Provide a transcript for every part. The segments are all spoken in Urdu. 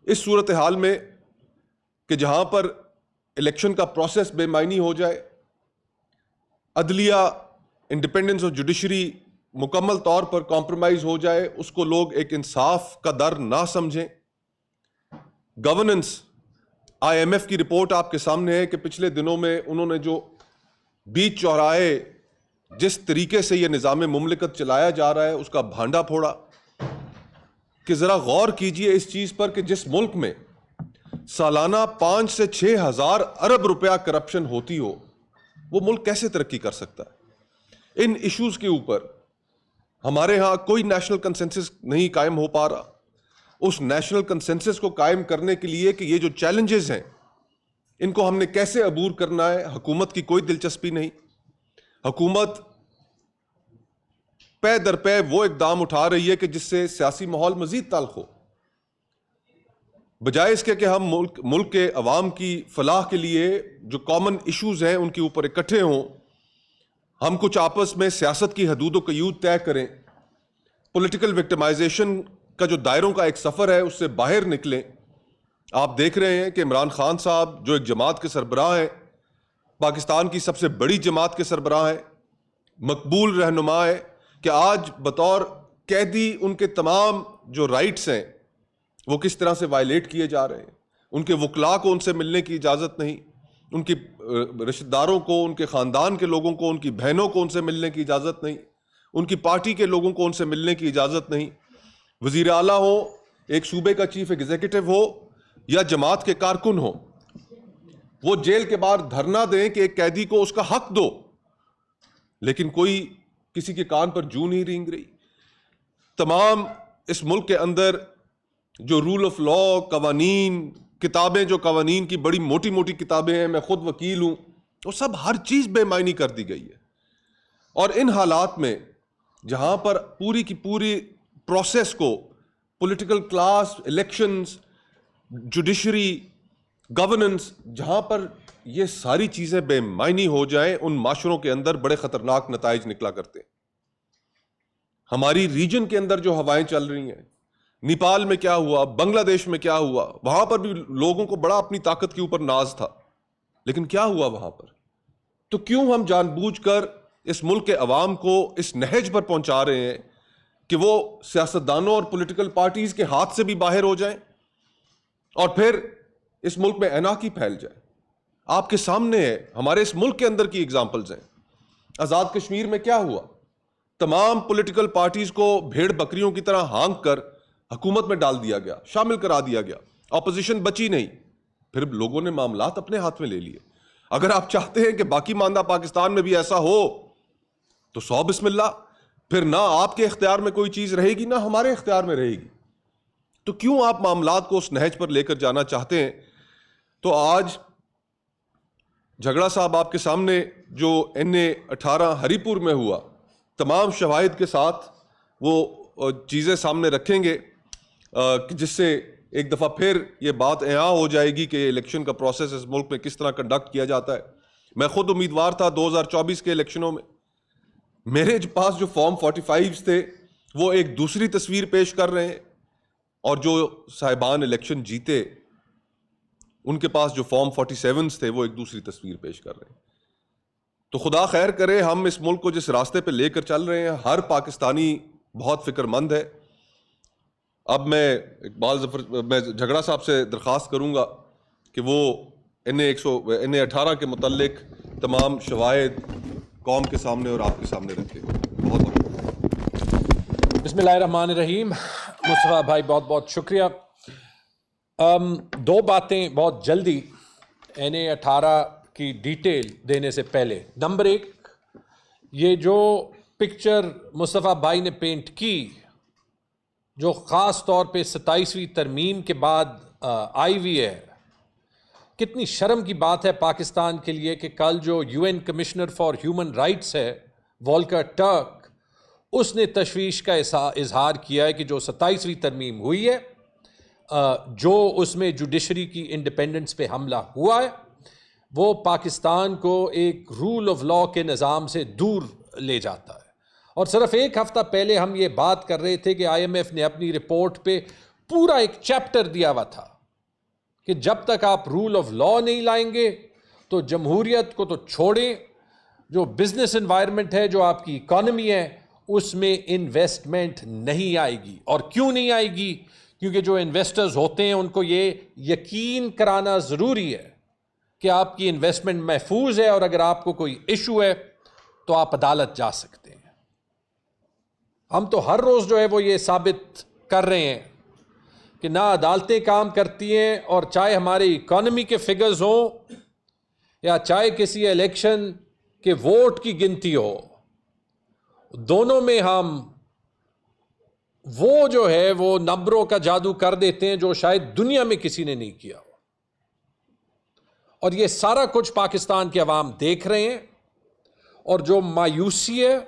اس صورتحال میں کہ جہاں پر الیکشن کا پروسیس بے معنی ہو جائے، عدلیہ، انڈیپینڈنس اور جوڈیشری مکمل طور پر کمپرومائز ہو جائے، اس کو لوگ ایک انصاف کا در نہ سمجھیں، گورننس، آئی ایم ایف کی رپورٹ آپ کے سامنے ہے کہ پچھلے دنوں میں انہوں نے جو بیچ چوراہے جس طریقے سے یہ نظام مملکت چلایا جا رہا ہے اس کا بھانڈا پھوڑا، کہ ذرا غور کیجئے اس چیز پر کہ جس ملک میں سالانہ 5 سے 6 ہزار ارب روپیہ کرپشن ہوتی ہو، وہ ملک کیسے ترقی کر سکتا ہے؟ ان ایشوز کے اوپر ہمارے ہاں کوئی نیشنل کنسنسس نہیں قائم ہو پا رہا۔ اس نیشنل کنسنسس کو قائم کرنے کے لیے کہ یہ جو چیلنجز ہیں ان کو ہم نے کیسے عبور کرنا ہے، حکومت کی کوئی دلچسپی نہیں۔ حکومت پے در پے وہ اقدام اٹھا رہی ہے کہ جس سے سیاسی ماحول مزید تلخ ہو، بجائے اس کے کہ ہم ملک کے عوام کی فلاح کے لیے جو کامن ایشوز ہیں ان کے اوپر اکٹھے ہوں، ہم کچھ آپس میں سیاست کی حدود و قیود طے کریں، پولیٹیکل وکٹمائزیشن کا جو دائروں کا ایک سفر ہے اس سے باہر نکلیں۔ آپ دیکھ رہے ہیں کہ عمران خان صاحب جو ایک جماعت کے سربراہ ہیں، پاکستان کی سب سے بڑی جماعت کے سربراہ ہیں، مقبول رہنما ہے، کہ آج بطور قیدی ان کے تمام جو رائٹس ہیں وہ کس طرح سے وائلیٹ کیے جا رہے ہیں۔ ان کے وکلاء کو ان سے ملنے کی اجازت نہیں، ان کی رشتہ داروں کو، ان کے خاندان کے لوگوں کو، ان کی بہنوں کو ان سے ملنے کی اجازت نہیں، ان کی پارٹی کے لوگوں کو ان سے ملنے کی اجازت نہیں۔ وزیر اعلیٰ ہو، ایک صوبے کا چیف ایگزیکٹو ہو یا جماعت کے کارکن ہو، وہ جیل کے باہر دھرنا دیں کہ ایک قیدی کو اس کا حق دو، لیکن کوئی کسی کے کان پر جوں نہیں رینگ رہی۔ تمام اس ملک کے اندر جو رول آف لا، قوانین، کتابیں، جو قوانین کی بڑی موٹی موٹی کتابیں ہیں، میں خود وکیل ہوں، وہ سب ہر چیز بے معنی کر دی گئی ہے۔ اور ان حالات میں جہاں پر پوری کی پوری پروسیس کو political class, elections, judiciary, governance, جہاں پر یہ ساری چیزیں بے معنی ہو جائیں، ان معاشروں کے اندر بڑے خطرناک نتائج نکلا کرتے ہیں۔ ہماری ریجن کے اندر جو ہوائیں چل رہی ہیں، نیپال میں کیا ہوا، بنگلہ دیش میں کیا ہوا، وہاں پر بھی لوگوں کو بڑا اپنی طاقت کے اوپر ناز تھا، لیکن کیا ہوا وہاں پر؟ تو کیوں ہم جان بوجھ کر اس ملک کے عوام کو اس نہج پر پہنچا رہے ہیں کہ وہ سیاستدانوں اور پولیٹیکل پارٹیز کے ہاتھ سے بھی باہر ہو جائیں اور پھر اس ملک میں انارکی پھیل جائے؟ آپ کے سامنے ہے، ہمارے اس ملک کے اندر کی ایگزامپلز ہیں۔ آزاد کشمیر میں کیا ہوا؟ تمام پولیٹیکل پارٹیز کو بھیڑ بکریوں کی طرح ہانک کر حکومت میں ڈال دیا گیا، شامل کرا دیا گیا، اپوزیشن بچی نہیں، پھر لوگوں نے معاملات اپنے ہاتھ میں لے لیے۔ اگر آپ چاہتے ہیں کہ باقی ماندہ پاکستان میں بھی ایسا ہو تو 100 بسم اللہ، پھر نہ آپ کے اختیار میں کوئی چیز رہے گی، نہ ہمارے اختیار میں رہے گی۔ تو کیوں آپ معاملات کو اس نہج پر لے کر جانا چاہتے ہیں؟ تو آج جھگڑا صاحب آپ کے سامنے جو NA-18 ہری پور میں ہوا، تمام شواہد کے ساتھ وہ چیزیں سامنے رکھیں گے، جس سے ایک دفعہ پھر یہ بات اعاں ہو جائے گی کہ الیکشن کا پروسیس اس ملک میں کس طرح کنڈکٹ کیا جاتا ہے۔ میں خود امیدوار تھا 2024 کے الیکشنوں میں، میرے پاس جو فارم 45 تھے وہ ایک دوسری تصویر پیش کر رہے ہیں، اور جو صاحبان الیکشن جیتے ان کے پاس جو فارم 47 تھے وہ ایک دوسری تصویر پیش کر رہے ہیں۔ تو خدا خیر کرے، ہم اس ملک کو جس راستے پہ لے کر چل رہے ہیں، ہر پاکستانی بہت فکر مند ہے۔ اب میں جھگڑا صاحب سے درخواست کروں گا کہ وہ NA-18 کے متعلق تمام شواہد قوم کے سامنے اور آپ کے سامنے رکھے۔ بہت بہت بسم اللہ الرحمن الرحیم۔ مصطفیٰ بھائی بہت بہت شکریہ۔ دو باتیں بہت جلدی NA-18 کی ڈیٹیل دینے سے پہلے۔ نمبر ایک، یہ جو پکچر مصطفیٰ بھائی نے پینٹ کی، جو خاص طور پہ 27ویں ترمیم کے بعد آئی ہوئی ہے، کتنی شرم کی بات ہے پاکستان کے لیے کہ کل جو UN commissioner for human rights ہے، والکر ٹرک، اس نے تشویش کا اظہار کیا ہے کہ جو 27ویں ترمیم ہوئی ہے، جو اس میں جوڈیشری کی انڈیپینڈنس پہ حملہ ہوا ہے، وہ پاکستان کو ایک رول آف لا کے نظام سے دور لے جاتا ہے۔ اور صرف ایک ہفتہ پہلے ہم یہ بات کر رہے تھے کہ IMF نے اپنی رپورٹ پہ پورا ایک چیپٹر دیا ہوا تھا کہ جب تک آپ رول آف لا نہیں لائیں گے تو جمہوریت کو تو چھوڑیں، جو بزنس انوائرمنٹ ہے، جو آپ کی اکانومی ہے، اس میں انویسٹمنٹ نہیں آئے گی۔ اور کیوں نہیں آئے گی؟ کیونکہ جو انویسٹرز ہوتے ہیں ان کو یہ یقین کرانا ضروری ہے کہ آپ کی انویسٹمنٹ محفوظ ہے، اور اگر آپ کو کوئی ایشو ہے تو آپ عدالت جا سکتے ہیں۔ ہم تو ہر روز جو ہے وہ یہ ثابت کر رہے ہیں کہ نہ عدالتیں کام کرتی ہیں، اور چاہے ہماری اکانومی کے فگرز ہوں یا چاہے کسی الیکشن کے ووٹ کی گنتی ہو، دونوں میں ہم وہ جو ہے وہ نمبروں کا جادو کر دیتے ہیں جو شاید دنیا میں کسی نے نہیں کیا ہو۔ اور یہ سارا کچھ پاکستان کے عوام دیکھ رہے ہیں، اور جو مایوسی ہے،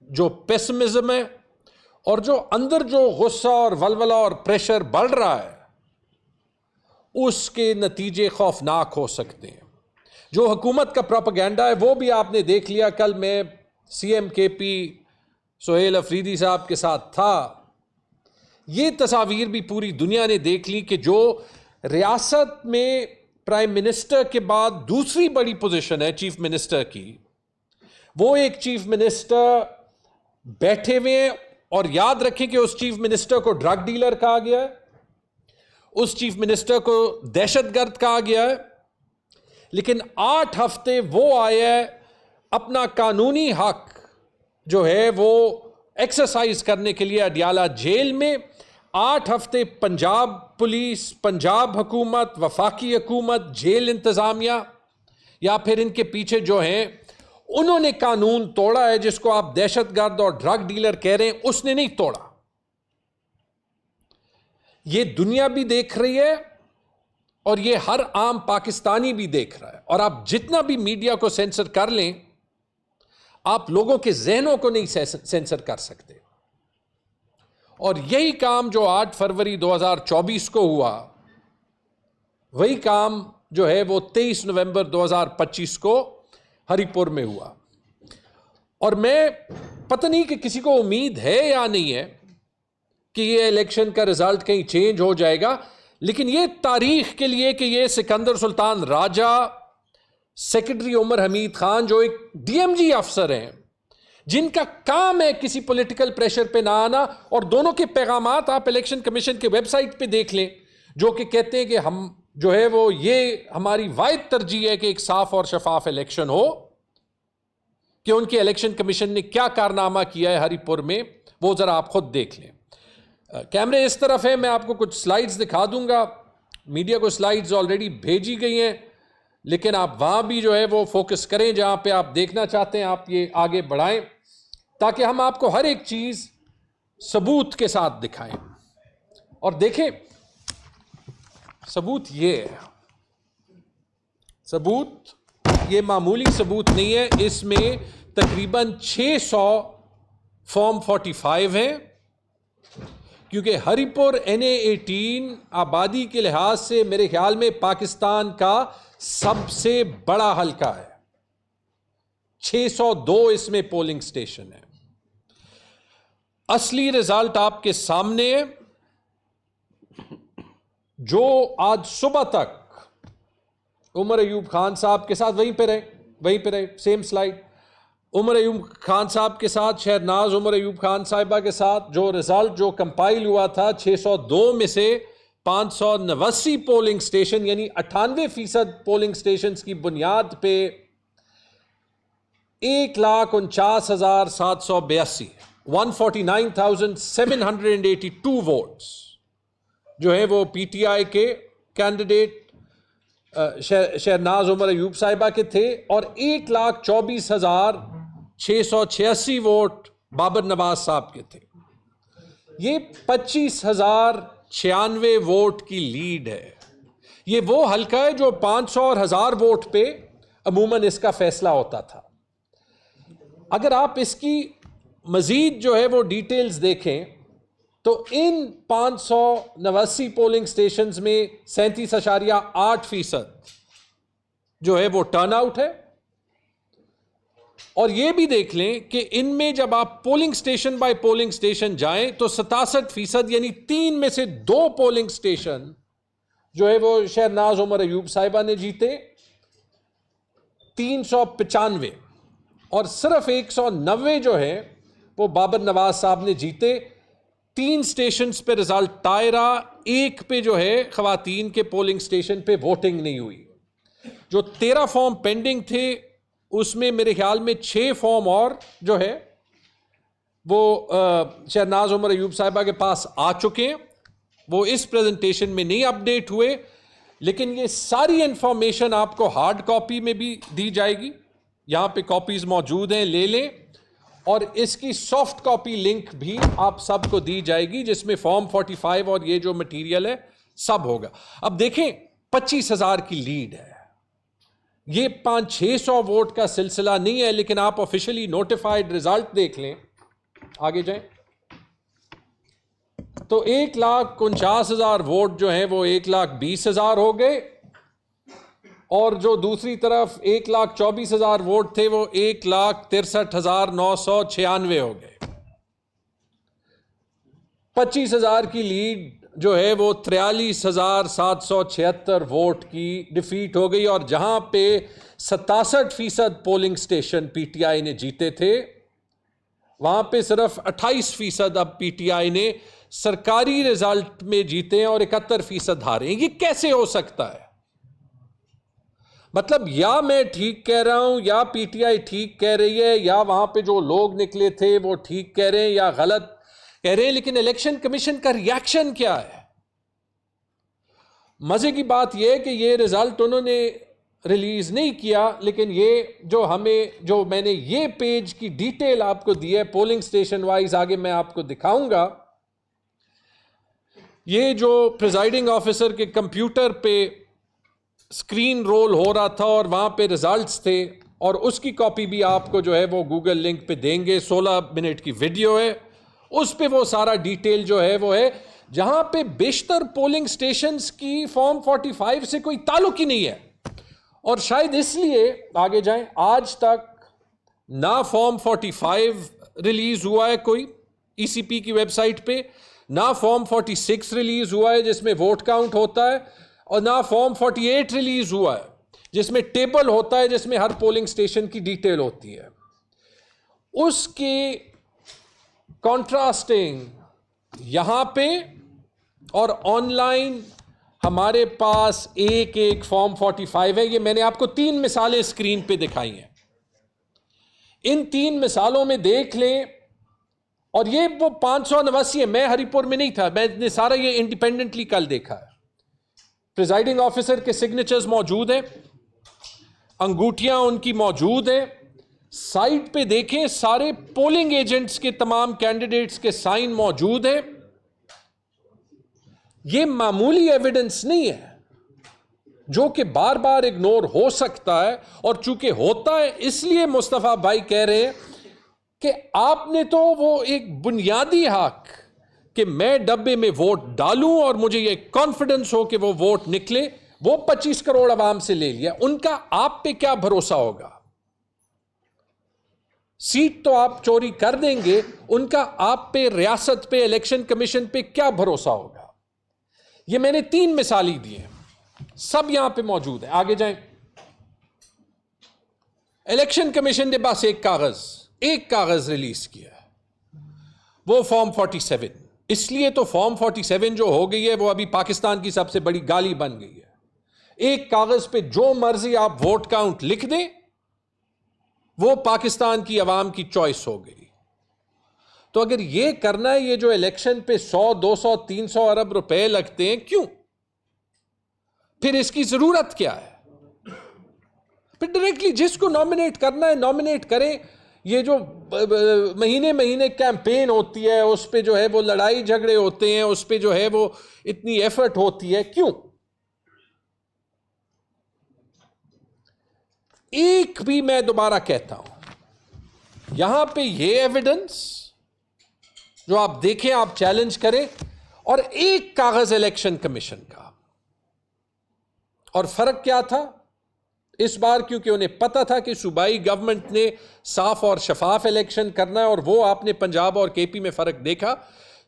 جو پیسمزم ہے، اور جو اندر جو غصہ اور ولولہ اور پریشر بڑھ رہا ہے، اس کے نتیجے خوفناک ہو سکتے ہیں۔ جو حکومت کا پروپیگنڈا ہے وہ بھی آپ نے دیکھ لیا۔ کل میں سی ایم کے پی سہیل افریدی صاحب کے ساتھ تھا، یہ تصاویر بھی پوری دنیا نے دیکھ لی کہ جو ریاست میں پرائم منسٹر کے بعد دوسری بڑی پوزیشن ہے چیف منسٹر کی، وہ ایک چیف منسٹر بیٹھے ہوئے ہیں، اور یاد رکھیں کہ اس چیف منسٹر کو ڈرگ ڈیلر کہا گیا ہے، اس چیف منسٹر کو دہشت گرد کہا گیا ہے، لیکن 8 ہفتے وہ آیا ہے اپنا قانونی حق جو ہے وہ ایکسرسائز کرنے کے لیے اڈیالہ جیل میں۔ 8 ہفتے پنجاب پولیس، پنجاب حکومت، وفاقی حکومت، جیل انتظامیہ یا پھر ان کے پیچھے جو ہیں، انہوں نے قانون توڑا ہے۔ جس کو آپ دہشت گرد اور ڈرگ ڈیلر کہہ رہے ہیں، اس نے نہیں توڑا۔ یہ دنیا بھی دیکھ رہی ہے، اور یہ ہر عام پاکستانی بھی دیکھ رہا ہے، اور آپ جتنا بھی میڈیا کو سینسر کر لیں، آپ لوگوں کے ذہنوں کو نہیں سینسر کر سکتے۔ اور یہی کام جو 8 فروری 2024 کو ہوا، وہی کام جو ہے وہ 23 نومبر 2025 کو ہری پور میں ہوا۔ اور میں پتہ نہیں کہ کسی کو امید ہے یا نہیں ہے کہ یہ الیکشن کا رزلٹ کہیں چینج ہو جائے گا، لیکن یہ تاریخ کے لیے کہ یہ سکندر سلطان راجہ، سیکرٹری عمر حمید خان جو ایک ڈی ایم جی افسر ہیں، جن کا کام ہے کسی پولیٹیکل پریشر پہ نہ آنا، اور دونوں کے پیغامات آپ الیکشن کمیشن کے ویب سائٹ پہ دیکھ لیں، جو کہ کہتے ہیں کہ ہم جو ہے وہ یہ ہماری واحد ترجیح ہے کہ ایک صاف اور شفاف الیکشن ہو۔ کہ ان کے الیکشن کمیشن نے کیا کارنامہ کیا ہے ہری پور میں، وہ ذرا آپ خود دیکھ لیں۔ کیمرے اس طرف ہے، میں آپ کو کچھ سلائیڈز دکھا دوں گا، میڈیا کو سلائیڈز آلریڈی بھیجی گئی ہیں، لیکن آپ وہاں بھی جو ہے وہ فوکس کریں جہاں پہ آپ دیکھنا چاہتے ہیں، آپ یہ آگے بڑھائیں تاکہ ہم آپ کو ہر ایک چیز ثبوت کے ساتھ دکھائیں۔ اور دیکھیں، ثبوت یہ ہے، ثبوت یہ معمولی ثبوت نہیں ہے، اس میں تقریباً 600 فارم 45 ہیں، کیونکہ ہری پور NA-18 آبادی کے لحاظ سے میرے خیال میں پاکستان کا سب سے بڑا حلقہ ہے۔ 602 اس میں پولنگ سٹیشن ہے۔ اصلی رزلٹ آپ کے سامنے ہے، جو آج صبح تک عمر ایوب خان صاحب کے ساتھ وہیں پہ رہے سیم سلائیڈ، عمر ایوب خان صاحب کے ساتھ، شہرناز عمر ایوب خان صاحبہ کے ساتھ جو رزلٹ جو کمپائل ہوا تھا، 602 میں سے 589 پولنگ سٹیشن یعنی 98% پولنگ سٹیشنز کی بنیاد پہ 1,49,782 149,782 ووٹس جو ہے وہ پی ٹی آئی کے کینڈیڈیٹ شہرناز عمر ایوب صاحبہ کے تھے، اور 1,24,686 ووٹ بابر نواز صاحب کے تھے۔ یہ 25,096 ووٹ کی لیڈ ہے۔ یہ وہ حلقہ ہے جو 500 اور 1000 ووٹ پہ عموماً اس کا فیصلہ ہوتا تھا۔ اگر آپ اس کی مزید جو ہے وہ ڈیٹیلز دیکھیں تو ان 589 پولنگ سٹیشنز میں 37.8% جو ہے وہ ٹرن آؤٹ ہے۔ اور یہ بھی دیکھ لیں کہ ان میں جب آپ polling station by polling station جائیں تو 67% یعنی 3 میں سے 2 پولنگ سٹیشن جو ہے وہ شہناز عمر ایوب صاحبہ نے جیتے 395 اور صرف 190 جو ہے وہ بابر نواز صاحب نے جیتے. 3 سٹیشنز پہ رزلٹ طائرہ، ایک پہ جو ہے خواتین کے پولنگ سٹیشن پہ ووٹنگ نہیں ہوئی. جو 13 فارم پینڈنگ تھے اس میں میرے خیال میں 6 فارم اور جو ہے وہ شہناز عمر ایوب صاحبہ کے پاس آ چکے ہیں. وہ اس پریزنٹیشن میں نہیں اپڈیٹ ہوئے، لیکن یہ ساری انفارمیشن آپ کو ہارڈ کاپی میں بھی دی جائے گی. یہاں پہ کاپیز موجود ہیں، لے لیں. اور اس کی سافٹ کاپی لنک بھی آپ سب کو دی جائے گی جس میں فارم 45 اور یہ جو مٹیریل ہے سب ہوگا. اب دیکھیں 25,000 کی لیڈ ہے. یہ 500-600 ووٹ کا سلسلہ نہیں ہے، لیکن آپ آفیشلی نوٹیفائڈ رزلٹ دیکھ لیں. آگے جائیں تو 1,49,000 ووٹ جو ہیں وہ 1,20,000 ہو گئے، اور جو دوسری طرف 1,24,000 ووٹ تھے وہ 1,63,996 ہو گئے. 25,000 کی لیڈ جو ہے وہ 43,776 ووٹ کی ڈیفیٹ ہو گئی. اور جہاں پہ 67% polling station P T I نے جیتے تھے، وہاں پہ صرف 28% اب پی ٹی آئی نے سرکاری رزلٹ میں جیتے ہیں اور 71% ہارے ہیں. یہ کیسے ہو سکتا ہے؟ مطلب یا میں ٹھیک کہہ رہا ہوں، یا پی ٹی آئی ٹھیک کہہ رہی ہے، یا وہاں پہ جو لوگ نکلے تھے وہ ٹھیک کہہ رہے ہیں یا غلط کہہ رہے ہیں. لیکن الیکشن کمیشن کا ریاکشن کیا ہے؟ مزے کی بات یہ ہے کہ یہ رزلٹ انہوں نے ریلیز نہیں کیا، لیکن یہ جو میں نے یہ پیج کی ڈیٹیل آپ کو دی ہے پولنگ سٹیشن وائز، آگے میں آپ کو دکھاؤں گا. یہ جو پریزائڈنگ آفیسر کے کمپیوٹر پہ اسکرین رول ہو رہا تھا اور وہاں پہ ریزلٹس تھے، اور اس کی کاپی بھی آپ کو جو ہے وہ گوگل لنک پہ دیں گے. 16 منٹ کی ویڈیو ہے، اس پہ وہ سارا ڈیٹیل جو ہے وہ ہے، جہاں پہ بیشتر پولنگ سٹیشنز کی فارم 45 سے کوئی تعلق ہی نہیں ہے. اور شاید اس لیے آگے جائیں، آج تک نہ فارم 45 ریلیز ہوا ہے کوئی ای سی پی کی ویب سائٹ پہ، نہ فارم 46 ریلیز ہوا ہے جس میں ووٹ کاؤنٹ ہوتا ہے، اور نہ فارم 48 ریلیز ہوا ہے جس میں ٹیبل ہوتا ہے جس میں ہر پولنگ سٹیشن کی ڈیٹیل ہوتی ہے. اس کی کانٹراسٹنگ یہاں پہ اور آن لائن ہمارے پاس ایک فارم 45 ہے. یہ میں نے آپ کو 3 مثالیں اسکرین پہ دکھائی ہیں. ان 3 مثالوں میں دیکھ لیں، اور یہ وہ 589 ہے. میں ہری پور میں نہیں تھا، میں نے سارا یہ انڈیپینڈنٹلی کل دیکھا ہے. پریزائڈنگ آفیسر کے سگنیچرز موجود ہیں، انگوٹھیاں ان کی موجود ہیں. سائٹ پہ دیکھیں سارے پولنگ ایجنٹس کے تمام کینڈیڈیٹس کے سائن موجود ہیں. یہ معمولی ایویڈنس نہیں ہے جو کہ بار بار اگنور ہو سکتا ہے. اور چونکہ ہوتا ہے اس لیے مصطفیٰ بھائی کہہ رہے ہیں کہ آپ نے تو وہ ایک بنیادی حق کہ میں ڈبے میں ووٹ ڈالوں اور مجھے یہ کانفیڈنس ہو کہ وہ ووٹ نکلے، وہ 25 کروڑ عوام سے لے لیا. ان کا آپ پہ کیا بھروسہ ہوگا؟ سیٹ تو آپ چوری کر دیں گے، ان کا آپ پہ، ریاست پہ، الیکشن کمیشن پہ کیا بھروسہ ہوگا؟ یہ میں نے 3 مثالیں دی ہیں، سب یہاں پہ موجود ہیں. آگے جائیں. الیکشن کمیشن نے بس ایک کاغذ ریلیز کیا ہے، وہ فارم 47. اس لیے تو فارم 47 جو ہو گئی ہے وہ ابھی پاکستان کی سب سے بڑی گالی بن گئی ہے. ایک کاغذ پہ جو مرضی آپ ووٹ کاؤنٹ لکھ دیں، وہ پاکستان کی عوام کی چوائس ہو گئی. تو اگر یہ کرنا ہے، یہ جو الیکشن پہ 100 200 300 ارب روپے لگتے ہیں، کیوں؟ پھر اس کی ضرورت کیا ہے؟ پھر ڈائریکٹلی جس کو نامنیٹ کرنا ہے نامنیٹ کریں. یہ جو مہینے کیمپین ہوتی ہے، اس پہ جو ہے وہ لڑائی جھگڑے ہوتے ہیں، اس پہ جو ہے وہ اتنی ایفرٹ ہوتی ہے، کیوں؟ ایک بھی، میں دوبارہ کہتا ہوں، یہاں پہ یہ ایویڈنس جو آپ دیکھیں، آپ چیلنج کریں، اور ایک کاغذ الیکشن کمیشن کا. اور فرق کیا تھا اس بار؟ کیونکہ انہیں پتا تھا کہ صوبائی گورنمنٹ نے صاف اور شفاف الیکشن کرنا ہے، اور وہ آپ نے پنجاب اور کے پی میں فرق دیکھا.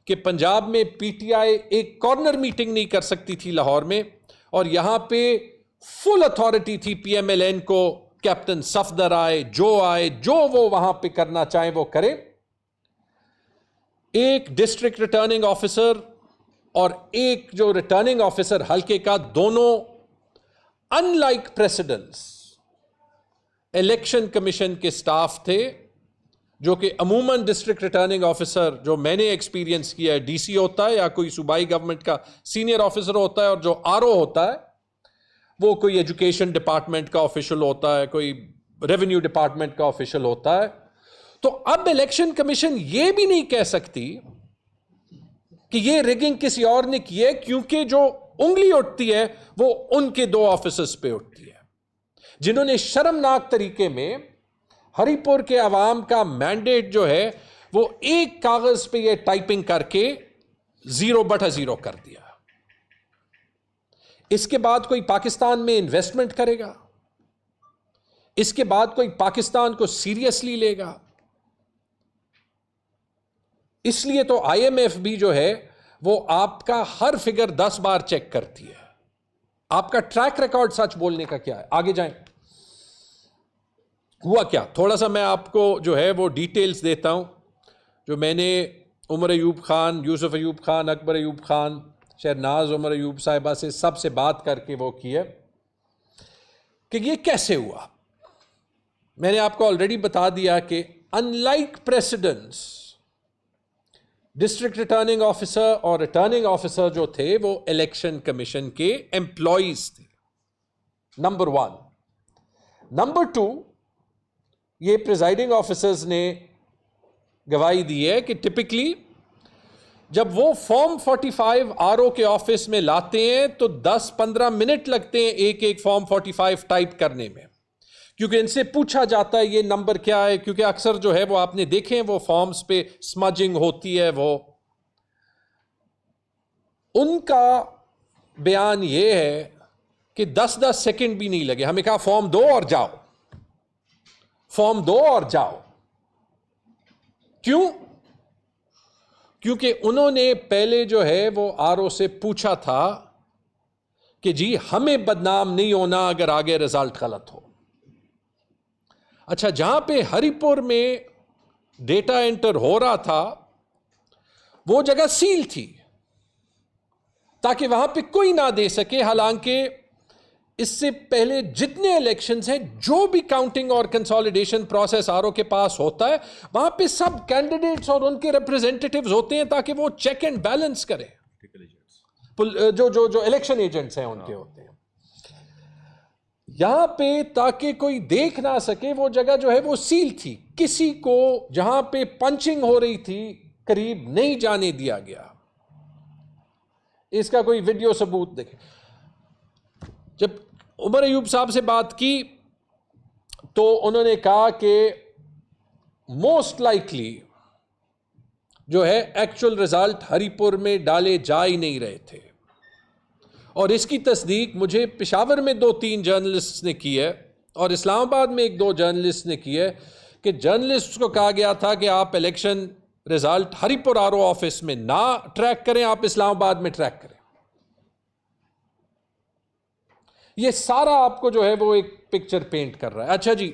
کہ پنجاب میں پی ٹی آئی ایک کارنر میٹنگ نہیں کر سکتی تھی لاہور میں، اور یہاں پہ فل اتھارٹی تھی پی ایم ایل این کو، کیپٹن صفدر آئے جو وہ وہاں پہ کرنا چاہیں وہ کرے. ایک ڈسٹرکٹ ریٹرننگ آفیسر اور ایک جو ریٹرننگ آفیسر حلقے کا، دونوں in like precedents election commission کے سٹاف تھے، جو کہ عموماً ڈسٹرکٹ ریٹرننگ آفیسر جو میں نے ایکسپیرینس کیا ہے ڈی سی ہوتا ہے یا کوئی صوبائی گورنمنٹ کا سینئر آفیسر ہوتا ہے، اور جو آر او ہوتا ہے وہ کوئی ایجوکیشن ڈپارٹمنٹ کا آفیشل ہوتا ہے، کوئی ریونیو ڈپارٹمنٹ کا آفیشل ہوتا ہے. تو اب الیکشن کمیشن یہ بھی نہیں کہہ سکتی کہ یہ ریگنگ کسی اور نے کی ہے، کیونکہ جو انگلی اٹھتی ہے وہ ان کے دو آفیسرز پہ اٹھتی ہے، جنہوں نے شرمناک طریقے میں ہری پور کے عوام کا مینڈیٹ جو ہے وہ ایک کاغذ پہ یہ ٹائپنگ کر کے 0/0 کر دیا. اس کے بعد کوئی پاکستان میں انویسٹمنٹ کرے گا؟ اس کے بعد کوئی پاکستان کو سیریسلی لے گا؟ اس لیے تو آئی ایم ایف بھی جو ہے وہ آپ کا ہر فگر 10 بار چیک کرتی ہے. آپ کا ٹریک ریکارڈ سچ بولنے کا کیا ہے؟ آگے جائیں. ہوا کیا؟ تھوڑا سا میں آپ کو جو ہے وہ ڈیٹیلز دیتا ہوں جو میں نے عمر ایوب خان، یوسف ایوب خان، اکبر ایوب خان، شہناز عمر ایوب صاحبہ سے سب سے بات کر کے وہ کی ہے کہ یہ کیسے ہوا. میں نے آپ کو آلریڈی بتا دیا کہ in like precedents district returning officer اور ریٹرننگ آفیسر جو تھے وہ الیکشن کمیشن کے امپلائیز تھے. نمبر 1. نمبر 2، یہ پریزائڈنگ آفیسرز نے گواہی دی ہے کہ ٹپکلی جب وہ فارم 45 آر او کے آفس میں لاتے ہیں تو 10-15 منٹ لگتے ہیں ایک فارم 45 ٹائپ کرنے میں، کیونکہ ان سے پوچھا جاتا ہے یہ نمبر کیا ہے، کیونکہ اکثر جو ہے وہ آپ نے دیکھیں وہ فارمز پہ سمجنگ ہوتی ہے. وہ ان کا بیان یہ ہے کہ 10 سیکنڈ بھی نہیں لگے. ہمیں کہا فارم دو اور جاؤ، فارم دو اور جاؤ. کیوں؟ کیونکہ انہوں نے پہلے جو ہے وہ آر او سے پوچھا تھا کہ جی ہمیں بدنام نہیں ہونا اگر آگے رزلٹ غلط ہو. اچھا، جہاں پہ ہری پور میں ڈیٹا انٹر ہو رہا تھا وہ جگہ سیل تھی تاکہ وہاں پہ کوئی نہ دے سکے. حالانکہ اس سے پہلے جتنے الیکشنز ہیں، جو بھی کاؤنٹنگ اور کنسالیڈیشن پروسیس آر او کے پاس ہوتا ہے، وہاں پہ سب کینڈیڈیٹس اور ان کے ریپرزینٹیٹیوز ہوتے ہیں تاکہ وہ چیک اینڈ بیلنس کریں. جو الیکشن ایجنٹس ہیں ان کے ہوتے ہیں. یہاں پہ تاکہ کوئی دیکھ نہ سکے وہ جگہ جو ہے وہ سیل تھی. کسی کو جہاں پہ پنچنگ ہو رہی تھی قریب نہیں جانے دیا گیا. اس کا کوئی ویڈیو ثبوت دیکھیں. جب عمر ایوب صاحب سے بات کی تو انہوں نے کہا کہ موسٹ لائکلی جو ہے ایکچوئل رزلٹ ہری پور میں ڈالے جا ہی نہیں رہے تھے. اور اس کی تصدیق مجھے پشاور میں 2-3 جرنلسٹ نے کی ہے اور اسلام آباد میں 1-2 جرنلسٹ نے کی ہے کہ جرنلسٹ کو کہا گیا تھا کہ آپ الیکشن رزلٹ ہری پور آر او آفس میں نہ ٹریک کریں، آپ اسلام آباد میں ٹریک کریں. یہ سارا آپ کو جو ہے وہ ایک پکچر پینٹ کر رہا ہے. اچھا جی،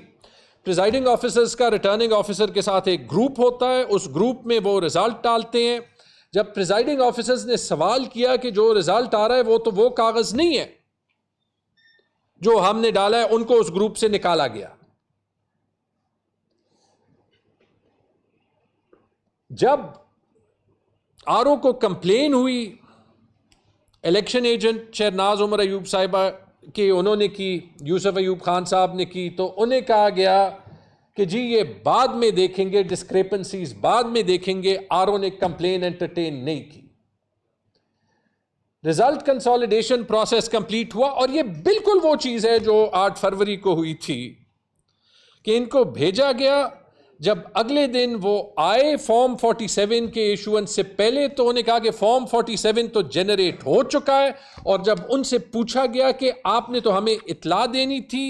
پریزائڈنگ آفیسرز کا ریٹرننگ آفیسر کے ساتھ ایک گروپ ہوتا ہے، اس گروپ میں وہ رزلٹ ڈالتے ہیں. جب پریزائڈنگ آفیسرز نے سوال کیا کہ جو رزلٹ آ رہا ہے وہ تو وہ کاغذ نہیں ہے جو ہم نے ڈالا ہے، ان کو اس گروپ سے نکالا گیا. جب آر او کو کمپلین ہوئی الیکشن ایجنٹ شہناز عمر ایوب صاحبہ کہ انہوں نے کی، یوسف ایوب خان صاحب نے کی، تو انہیں کہا گیا کہ جی یہ بعد میں دیکھیں گے، ڈسکریپنسیز بعد میں دیکھیں گے، آر او نے کمپلین انٹرٹین نہیں کی. رزلٹ کنسالیڈیشن پروسیس کمپلیٹ ہوا اور یہ بالکل وہ چیز ہے جو 8 فروری کو ہوئی تھی کہ ان کو بھیجا گیا. جب اگلے دن وہ آئے فارم 47 کے ایشوئنس سے پہلے تو انہوں نے کہا کہ فارم 47 تو جنریٹ ہو چکا ہے، اور جب ان سے پوچھا گیا کہ آپ نے تو ہمیں اطلاع دینی تھی،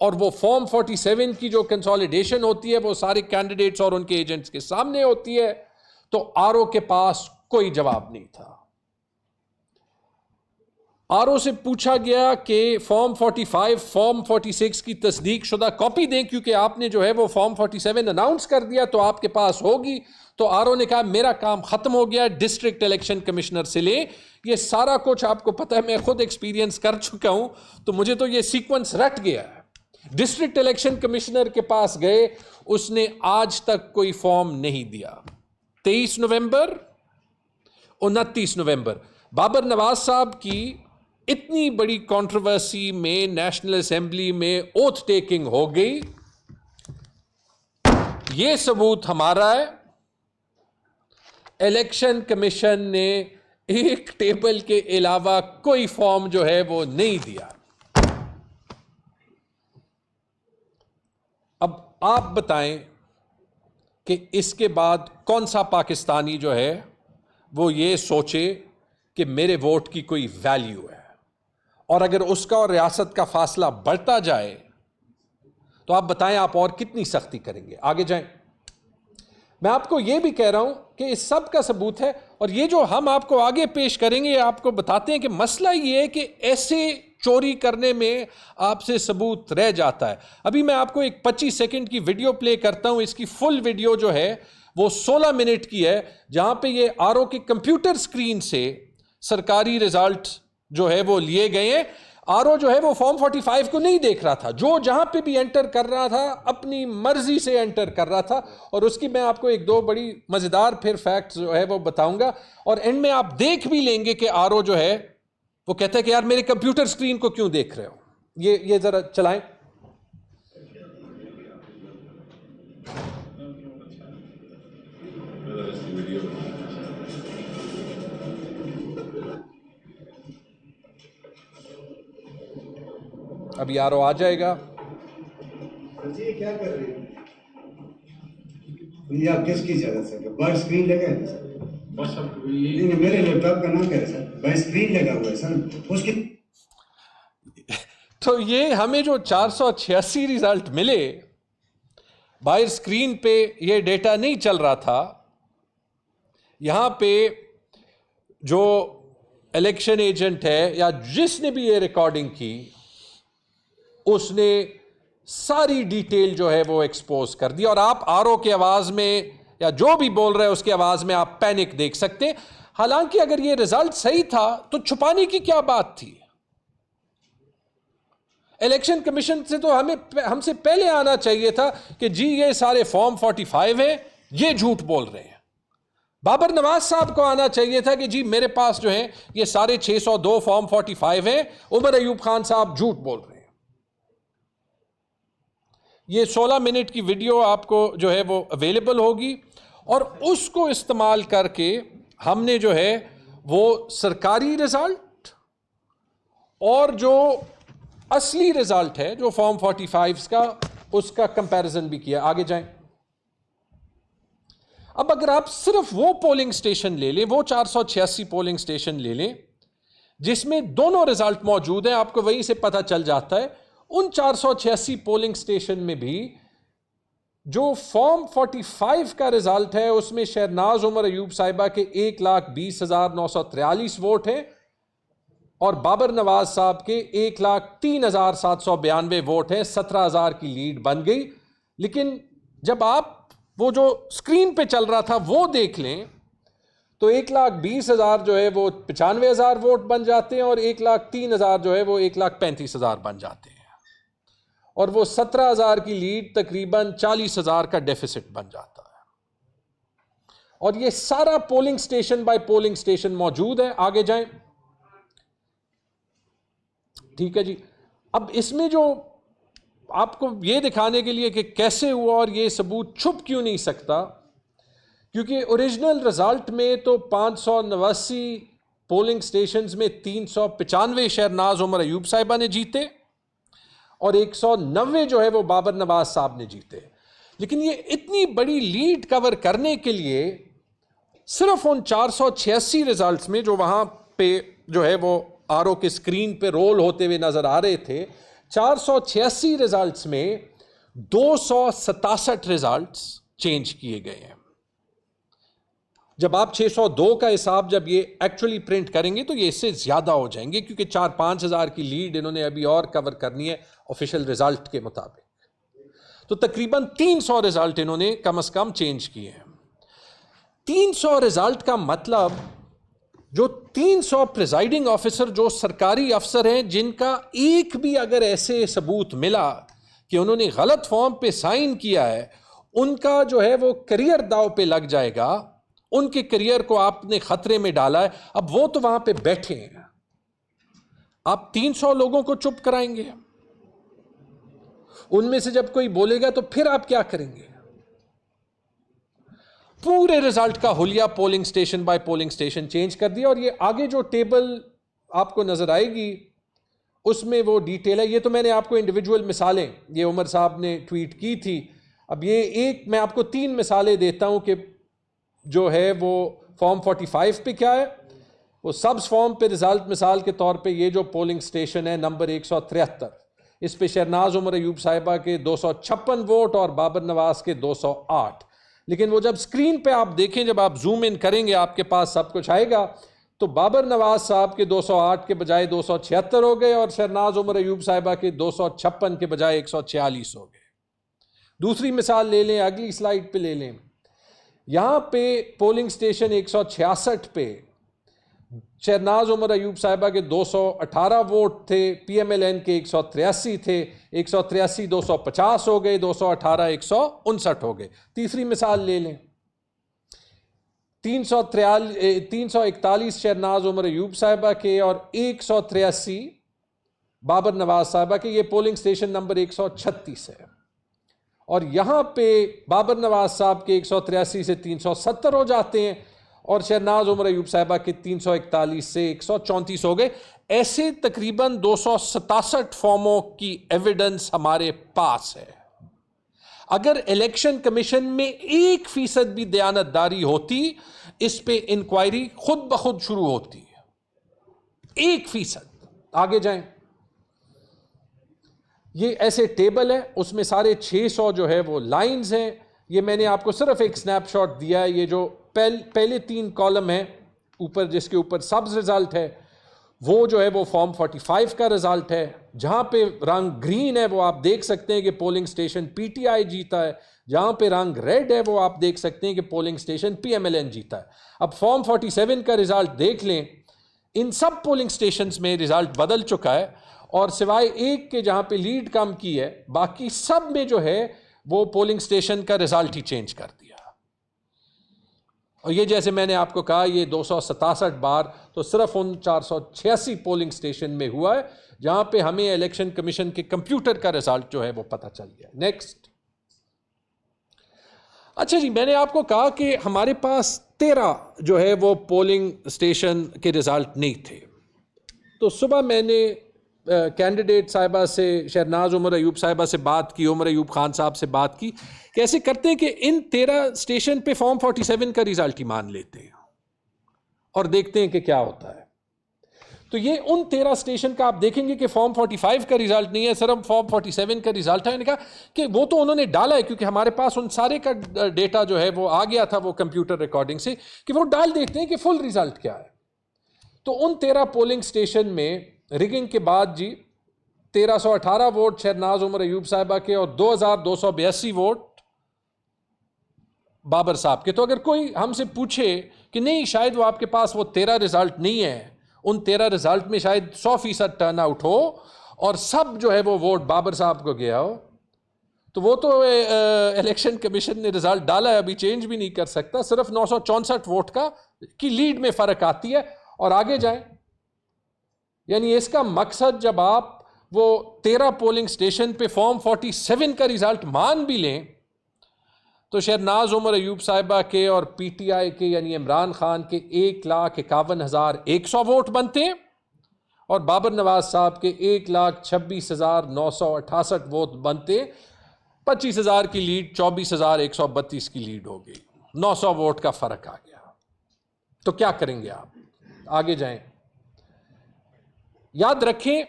اور وہ فارم 47 کی جو کنسالیڈیشن ہوتی ہے وہ سارے کینڈیڈیٹس اور ان کے ایجنٹس کے سامنے ہوتی ہے، تو آر او کے پاس کوئی جواب نہیں تھا. آر او سے پوچھا گیا کہ فارم 45 فارم 46 کی تصدیق شدہ کاپی دیں کیونکہ آپ نے جو ہے وہ فارم 47 اناؤنس کر دیا تو آپ کے پاس ہوگی. تو آر او نے کہا میرا کام ختم ہو گیا, ڈسٹرکٹ الیکشن کمشنر سے لے. یہ سارا کچھ آپ کو پتہ ہے, میں خود ایکسپیرینس کر چکا ہوں, تو مجھے تو یہ سیکوینس رٹ گیا ہے. ڈسٹرکٹ الیکشن کمشنر کے پاس گئے, اس نے آج تک کوئی فارم نہیں دیا. 23 نومبر 29 نومبر بابر نواز صاحب کی اتنی بڑی کنٹروورسی میں نیشنل اسمبلی میں اوتھ ٹیکنگ ہو گئی. یہ ثبوت ہمارا ہے, الیکشن کمیشن نے ایک ٹیبل کے علاوہ کوئی فارم جو ہے وہ نہیں دیا. اب آپ بتائیں کہ اس کے بعد کون سا پاکستانی جو ہے وہ یہ سوچے کہ میرے ووٹ کی کوئی ویلیو ہے, اور اگر اس کا اور ریاست کا فاصلہ بڑھتا جائے تو آپ بتائیں آپ اور کتنی سختی کریں گے. آگے جائیں. میں آپ کو یہ بھی کہہ رہا ہوں کہ اس سب کا ثبوت ہے, اور یہ جو ہم آپ کو آگے پیش کریں گے آپ کو بتاتے ہیں کہ مسئلہ یہ ہے کہ ایسے چوری کرنے میں آپ سے ثبوت رہ جاتا ہے. ابھی میں آپ کو ایک 25 سیکنڈ کی ویڈیو پلے کرتا ہوں. اس کی فل ویڈیو جو ہے وہ 16 منٹ کی ہے, جہاں پہ یہ آر او کے کمپیوٹر سکرین سے سرکاری رزلٹ جو ہے وہ لیے گئے ہیں. آر او جو ہے وہ فارم 45 کو نہیں دیکھ رہا تھا, جو جہاں پہ بھی انٹر کر رہا تھا اپنی مرضی سے انٹر کر رہا تھا. اور اس کی میں آپ کو ایک دو بڑی مزیدار پھر فیکٹس جو ہے وہ بتاؤں گا, اور اینڈ میں آپ دیکھ بھی لیں گے کہ آر او جو ہے وہ کہتا ہے کہ یار میرے کمپیوٹر سکرین کو کیوں دیکھ رہے ہو. یہ ذرا چلائیں. ابھی آر او آ جائے گا. جی کیا کر رہے ہیں یہ آپ کس کی جگہ سے بڑا اسکرین لگا ہے سر؟ نہیں میرے لیپ ٹاپ کا نام کیا ہے سر؟ بڑا اسکرین لگا ہوا ہے سر اس کی. تو یہ ہمیں جو 486 ریزلٹ ملے باہر اسکرین پہ یہ ڈیٹا نہیں چل رہا تھا. یہاں پہ جو الیکشن ایجنٹ ہے یا جس نے بھی یہ ریکارڈنگ کی اس نے ساری ڈیٹیل جو ہے وہ ایکسپوز کر دی, اور آپ آر او کی آواز میں یا جو بھی بول رہے ہیں اس کی آواز میں آپ پینک دیکھ سکتے ہیں. حالانکہ اگر یہ رزلٹ صحیح تھا تو چھپانے کی کیا بات تھی؟ الیکشن کمیشن سے تو ہم سے پہلے آنا چاہیے تھا کہ جی یہ سارے فارم 45 ہیں, یہ جھوٹ بول رہے ہیں. بابر نواز صاحب کو آنا چاہیے تھا کہ جی میرے پاس جو ہے یہ سارے 602 فارم 45 ہیں, عمر ایوب خان صاحب جھوٹ بول رہے ہیں. یہ 16 منٹ کی ویڈیو آپ کو جو ہے وہ اویلیبل ہوگی, اور اس کو استعمال کر کے ہم نے جو ہے وہ سرکاری رزلٹ اور جو اصلی رزلٹ ہے جو فارم 45 کا اس کا کمپیریزن بھی کیا. آگے جائیں. اب اگر آپ صرف وہ پولنگ سٹیشن لے لیں, وہ 486 پولنگ سٹیشن لے لیں جس میں دونوں رزلٹ موجود ہیں, آپ کو وہیں سے پتہ چل جاتا ہے. ان 486 پولنگ سٹیشن میں بھی جو فارم 45 کا رزلٹ ہے اس میں شہناز عمر ایوب صاحبہ کے 1,20,943 ووٹ ہیں, اور بابر نواز صاحب کے 1,03,792 ووٹ ہیں. 17,000 کی لیڈ بن گئی. لیکن جب آپ وہ جو سکرین پہ چل رہا تھا وہ دیکھ لیں تو 1,20,000 جو ہے وہ 95,000 ووٹ بن جاتے ہیں, اور 1,03,000 جو ہے وہ 1,35,000 بن جاتے ہیں, اور وہ 17,000 کی لیڈ تقریباً 40,000 کا ڈیفیسٹ بن جاتا ہے. اور یہ سارا polling station by polling station موجود ہے. آگے جائیں. ٹھیک ہے جی. اب اس میں جو آپ کو یہ دکھانے کے لیے کہ کیسے ہوا اور یہ ثبوت چھپ کیوں نہیں سکتا, کیونکہ اوریجنل رزلٹ میں تو 589 پولنگ سٹیشنز میں 395 شہناز عمر ایوب صاحبہ نے جیتے اور 190 جو ہے وہ بابر نواز صاحب نے جیتے. لیکن یہ اتنی بڑی لیڈ کور کرنے کے لیے صرف ان 486 ریزلٹس میں جو وہاں پہ جو ہے وہ آر او کے سکرین پہ رول ہوتے ہوئے نظر آ رہے تھے, 486 ریزلٹس میں 267 ریزلٹس چینج کیے گئے ہیں. جب آپ 602 کا حساب جب یہ ایکچولی پرنٹ کریں گے تو یہ اس سے زیادہ ہو جائیں گے، کیونکہ 4-5 ہزار کی لیڈ انہوں نے ابھی اور کور کرنی ہے آفیشیل رزلٹ کے مطابق۔ تو تقریباً 300 رزلٹ انہوں نے کم از کم چینج کیے ہیں۔ 300 رزلٹ کا مطلب جو 300 پریزائڈنگ آفیسر جو سرکاری افسر ہیں جن کا ایک بھی اگر ایسے ثبوت ملا کہ انہوں نے غلط فارم پہ سائن کیا ہے، ان کا جو ہے وہ کریئر داؤ پہ لگ جائے گا، ان کے کریئر کو آپ نے خطرے میں ڈالا ہے۔ اب وہ تو وہاں پہ بیٹھے ہیں، آپ 300 لوگوں کو چپ کرائیں گے؟ ان میں سے جب کوئی بولے گا تو پھر آپ کیا کریں گے؟ پورے رزلٹ کا حلیہ polling station by polling station change کر دیا، اور یہ آگے جو ٹیبل آپ کو نظر آئے گی اس میں وہ ڈیٹیل ہے۔ یہ تو میں نے آپ کو انڈیویجول مثالیں یہ عمر صاحب نے ٹویٹ کی تھی۔ اب یہ ایک میں آپ کو 3 مثالیں دیتا ہوں کہ جو ہے وہ فارم 45 پہ کیا ہے۔ وہ سبز فارم پہ رزلٹ مثال کے طور پہ یہ جو پولنگ سٹیشن ہے نمبر 173، اس پہ شہناز عمر ایوب صاحبہ کے 256 ووٹ اور بابر نواز کے 208۔ لیکن وہ جب سکرین پہ آپ دیکھیں، جب آپ زوم ان کریں گے آپ کے پاس سب کچھ آئے گا، تو بابر نواز صاحب کے 208 کے بجائے 276 ہو گئے، اور شہناز عمر ایوب صاحبہ کے 256 کے بجائے 146 ہو گئے۔ دوسری مثال لے لیں، اگلی سلائیڈ پہ لے لیں۔ یہاں پہ پولنگ سٹیشن 166 پہ شہناز عمر ایوب صاحبہ کے 218 ووٹ تھے، پی ایم ایل این کے 183 تھے، 183 250 ہو گئے، 218 159 ہو گئے۔ تیسری مثال لے لیں، 341 شہناز عمر ایوب صاحبہ کے اور 183 بابر نواز صاحبہ کے، یہ پولنگ سٹیشن نمبر 136 ہے۔ اور یہاں پہ بابر نواز صاحب کے 183 سے 370 ہو جاتے ہیں، اور شہناز عمر ایوب صاحبہ کے 341 سے 134 ہو گئے۔ ایسے تقریباً 267 فارموں کی ایویڈنس ہمارے پاس ہے۔ اگر الیکشن کمیشن میں 1% بھی دیانتداری ہوتی، اس پہ انکوائری خود بخود شروع ہوتی ہے۔ 1%۔ آگے جائیں، یہ ایسے ٹیبل ہے، اس میں سارے 600 جو ہے وہ لائنز ہیں۔ یہ میں نے آپ کو صرف ایک سنیپ شاٹ دیا ہے۔ یہ جو پہلے 3 کالم ہیں اوپر، جس کے اوپر سبز رزلٹ ہے، وہ جو ہے وہ فارم 45 کا رزلٹ ہے۔ جہاں پہ رنگ گرین ہے وہ آپ دیکھ سکتے ہیں کہ polling station P T I جیتا ہے، جہاں پہ رنگ ریڈ ہے وہ آپ دیکھ سکتے ہیں کہ polling station P M L N جیتا ہے۔ اب فارم 47 کا رزلٹ دیکھ لیں، ان سب پولنگ سٹیشنز میں رزلٹ بدل چکا ہے، اور سوائے ایک کے جہاں پہ لیڈ کم کی ہے، باقی سب میں جو ہے وہ پولنگ سٹیشن کا رزلٹ ہی چینج کر دیا۔ اور یہ جیسے میں نے آپ کو کہا، یہ 267 بار تو صرف ان 486 پولنگ سٹیشن میں ہوا ہے جہاں پہ ہمیں الیکشن کمیشن کے کمپیوٹر کا رزلٹ جو ہے وہ پتہ چل گیا۔ نیکسٹ۔ اچھا جی، میں نے آپ کو کہا کہ ہمارے پاس 13 جو ہے وہ پولنگ سٹیشن کے رزلٹ نہیں تھے۔ تو صبح میں نے کینڈیڈیٹ صاحبہ سے، شہناز عمر ایوب صاحبہ سے بات کی، عمر ایوب خان صاحب سے بات کی کہ ایسے کرتے ہیں کہ ان 13 سٹیشن پہ فارم 47 کا رزلٹ ہی مان لیتے ہیں اور دیکھتے ہیں کہ کیا ہوتا ہے۔ تو یہ ان 13 سٹیشن کا آپ دیکھیں گے کہ فارم 45 کا رزلٹ نہیں ہے، صرف فارم 47 کا رزلٹ ہے۔ میں نے کہا کہ وہ تو انہوں نے ڈالا ہے، کیونکہ ہمارے پاس ان سارے کا ڈیٹا جو ہے وہ آ گیا تھا وہ کمپیوٹر ریکارڈنگ سے، کہ وہ ڈال دیتے ہیں کہ فل رزلٹ کیا ہے۔ تو ان 13 پولنگ سٹیشن میں رگنگ کے بعد جی 1318 ووٹ شہناز عمر ایوب صاحبہ کے اور 2282 ووٹ بابر صاحب کے۔ تو اگر کوئی ہم سے پوچھے کہ نہیں شاید وہ آپ کے پاس وہ 13 رزلٹ نہیں ہے، ان 13 رزلٹ میں شاید 100% ٹرن آؤٹ ہو اور سب جو ہے وہ ووٹ بابر صاحب کو گیا ہو، تو وہ تو الیکشن کمیشن نے رزلٹ ڈالا ہے، ابھی چینج بھی نہیں کر سکتا۔ صرف 964 ووٹ کی لیڈ میں فرق آتی ہے۔ اور آگے جائیں، یعنی اس کا مقصد جب آپ وہ 13 پولنگ سٹیشن پہ فارم 47 کا رزلٹ مان بھی لیں تو شہناز عمر ایوب صاحبہ کے اور پی ٹی آئی کے یعنی عمران خان کے 1,51,100 ووٹ بنتے ہیں، اور بابر نواز صاحب کے 1,26,968 ووٹ بنتے، 25,000 کی لیڈ 24,132 کی لیڈ ہو گئی، 900 ووٹ کا فرق آ گیا۔ تو کیا کریں گے آپ؟ آگے جائیں، یاد رکھیں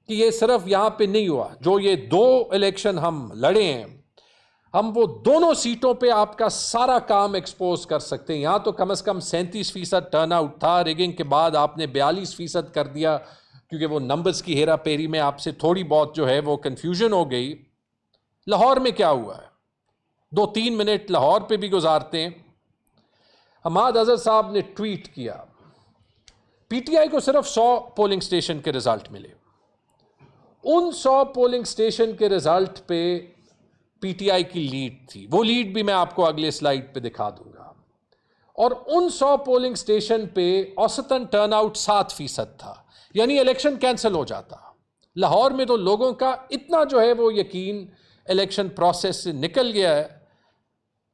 کہ یہ صرف یہاں پہ نہیں ہوا، جو یہ 2 الیکشن ہم لڑے ہیں، ہم وہ دونوں سیٹوں پہ آپ کا سارا کام ایکسپوز کر سکتے ہیں. یہاں تو کم از کم 37% ٹرن آؤٹ تھا, ریگنگ کے بعد آپ نے 42% کر دیا, کیونکہ وہ نمبرز کی ہیرا پھیری میں آپ سے تھوڑی بہت جو ہے وہ کنفیوژن ہو گئی. لاہور میں کیا ہوا ہے, 2-3 منٹ لاہور پہ بھی گزارتے ہیں. حماد اظہر صاحب نے ٹویٹ کیا, پی ٹی آئی کو صرف 100 پولنگ سٹیشن کے رزلٹ ملے. ان 100 پولنگ سٹیشن کے رزلٹ پہ پی ٹی آئی کی لیڈ تھی. وہ لیڈ بھی میں آپ کو اگلے سلائیڈ پہ دکھا دوں گا. اور ان 100 پولنگ سٹیشن پہ اوسطاً ٹرن آؤٹ 7% تھا, یعنی الیکشن کینسل ہو جاتا. لاہور میں تو لوگوں کا اتنا جو ہے وہ یقین الیکشن پروسیس سے نکل گیا ہے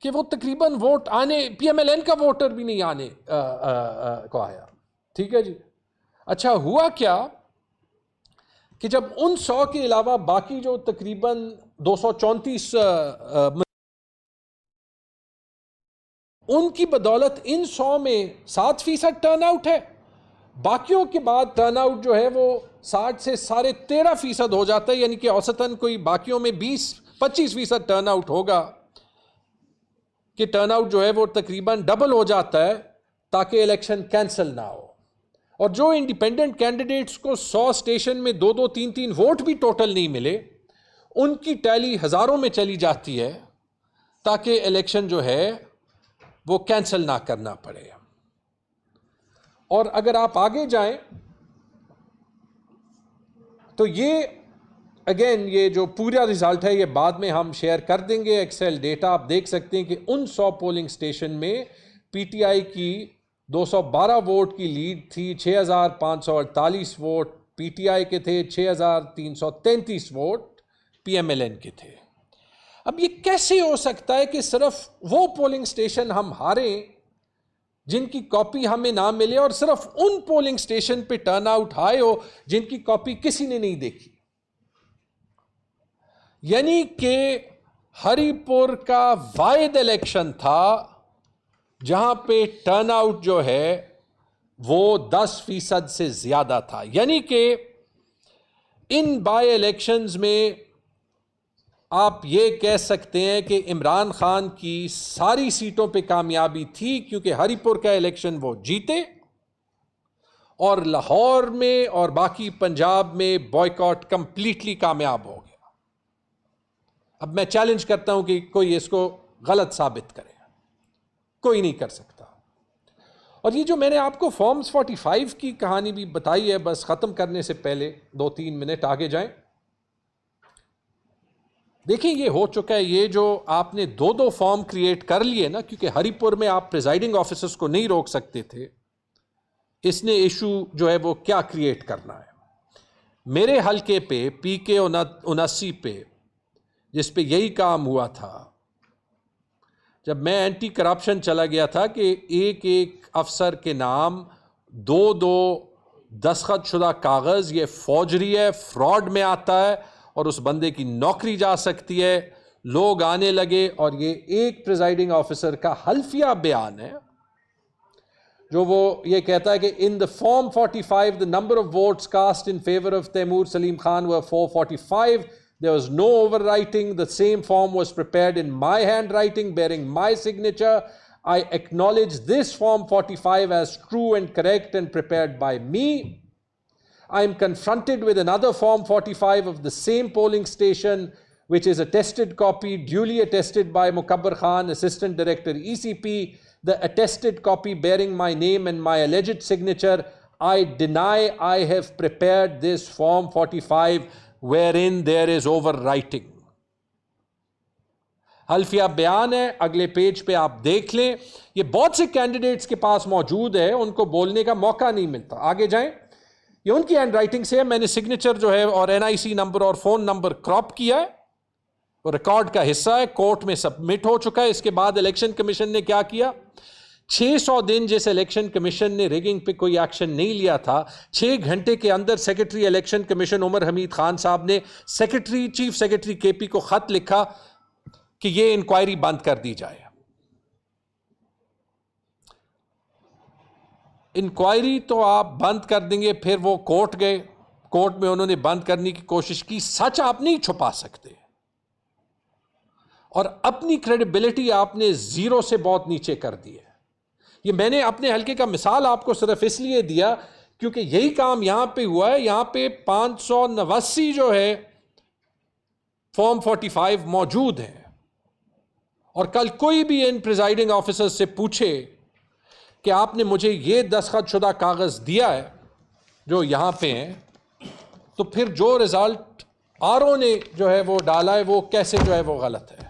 کہ وہ تقریباً ووٹ آنے, پی ایم ایل این کا ووٹر بھی نہیں آنے کو آیا. ٹھیک ہے جی. اچھا ہوا کیا کہ جب ان 100 کے علاوہ باقی جو تقریباً 234 ان کی بدولت ان 100 میں 7% ٹرن آؤٹ ہے, باقیوں کے بعد ٹرن آؤٹ جو ہے وہ 60 سے 13.5% ہو جاتا ہے, یعنی کہ اوسطاً کوئی باقیوں میں 20-25% ٹرن آؤٹ ہوگا, کہ ٹرن آؤٹ جو ہے وہ تقریباً ڈبل ہو جاتا ہے تاکہ الیکشن کینسل نہ ہو. اور جو انڈیپینڈنٹ کینڈیڈیٹس کو 100 اسٹیشن میں 2-2, 3-3 ووٹ بھی ٹوٹل نہیں ملے, ان کی ٹیلی ہزاروں میں چلی جاتی ہے تاکہ الیکشن جو ہے وہ کینسل نہ کرنا پڑے. اور اگر آپ آگے جائیں تو یہ اگین یہ جو پورا رزلٹ ہے یہ بعد میں ہم شیئر کر دیں گے, ایکسل ڈیٹا آپ دیکھ سکتے ہیں کہ ان 100 پولنگ سٹیشن میں پی ٹی آئی کی 212 ووٹ کی لیڈ تھی, 6548 ووٹ پی ٹی آئی کے تھے, 6333 vote P M L N کے تھے. اب یہ کیسے ہو سکتا ہے کہ صرف وہ پولنگ سٹیشن ہم ہاریں جن کی کاپی ہمیں نہ ملے, اور صرف ان پولنگ سٹیشن پہ ٹرن آؤٹ ہائی ہو جن کی کاپی کسی نے نہیں دیکھی. یعنی کہ ہری پور کا واحد الیکشن تھا جہاں پہ ٹرن آؤٹ جو ہے وہ 10% سے زیادہ تھا. یعنی کہ ان بائی الیکشنز میں آپ یہ کہہ سکتے ہیں کہ عمران خان کی ساری سیٹوں پہ کامیابی تھی, کیونکہ ہری پور کا الیکشن وہ جیتے, اور لاہور میں اور باقی پنجاب میں بوائیکاٹ کمپلیٹلی کامیاب ہو گیا. اب میں چیلنج کرتا ہوں کہ کوئی اس کو غلط ثابت کرے, کوئی نہیں کر سکتا. اور یہ جو میں نے آپ کو فارمز 45 کی کہانی بھی بتائی ہے, بس ختم کرنے سے پہلے 2-3 منٹ آگے جائیں. دیکھیں یہ ہو چکا ہے, یہ جو آپ نے 2 فارم کریٹ کر لیے نا, کیونکہ ہری پور میں آپ پریزائڈنگ آفیسرز کو نہیں روک سکتے تھے, اس نے ایشو جو ہے وہ کیا کریٹ کرنا ہے. میرے حلقے پہ پی کے 79 پہ جس پہ یہی کام ہوا تھا, جب میں اینٹی کرپشن چلا گیا تھا کہ ایک افسر کے نام 2 دستخط شدہ کاغذ, یہ فوجری ہے, فراڈ میں آتا ہے اور اس بندے کی نوکری جا سکتی ہے. لوگ آنے لگے اور یہ ایک پریزائڈنگ آفیسر کا حلفیہ بیان ہے جو وہ یہ کہتا ہے کہ in the form 45 the number of votes cast in favor of Taimur Salim Khan were 445. There was no overwriting. The same form was prepared in my handwriting bearing my signature. I acknowledge this form 45 as true and correct and prepared by me. I am confronted with another form 45 of the same polling station, which is attested copy, duly attested by Mukabbar Khan, Assistant Director ECP. The attested copy bearing my name and my alleged signature. I deny I have prepared this form 45 wherein there is overwriting. حلفیہ بیان ہے, اگلے پیج پہ آپ دیکھ لیں. یہ بہت سے کینڈیڈیٹس کے پاس موجود ہے, ان کو بولنے کا موقع نہیں ملتا. آگے جائیں. یہ ان کی ہینڈ رائٹنگ سے ہے. میں نے سگنیچر جو ہے اور این آئی سی نمبر اور فون نمبر کراپ کیا ہے, وہ ریکارڈ کا حصہ ہے, کورٹ میں سبمٹ ہو چکا ہے. اس کے بعد الیکشن کمیشن نے کیا کیا, 600 دن جس الیکشن کمیشن نے ریگنگ پہ کوئی ایکشن نہیں لیا تھا, 6 گھنٹے کے اندر سیکرٹری الیکشن کمیشن عمر حمید خان صاحب نے چیف سیکرٹری کے پی کو خط لکھا کہ یہ انکوائری بند کر دی جائے. انکوائری تو آپ بند کر دیں گے, پھر وہ کورٹ گئے, کورٹ میں انہوں نے بند کرنے کی کوشش کی. سچ آپ نہیں چھپا سکتے. اور اپنی کریڈیبلٹی آپ نے زیرو سے بہت نیچے کر دی ہے. یہ میں نے اپنے حلقے کا مثال آپ کو صرف اس لیے دیا کیونکہ یہی کام یہاں پہ ہوا ہے. یہاں پہ 589 جو ہے فارم 45 موجود ہیں, اور کل کوئی بھی ان پریزائڈنگ آفیسر سے پوچھے کہ آپ نے مجھے یہ دستخط شدہ کاغذ دیا ہے جو یہاں پہ ہیں, تو پھر جو رزلٹ آر او نے جو ہے وہ ڈالا ہے وہ کیسے جو ہے وہ غلط ہے.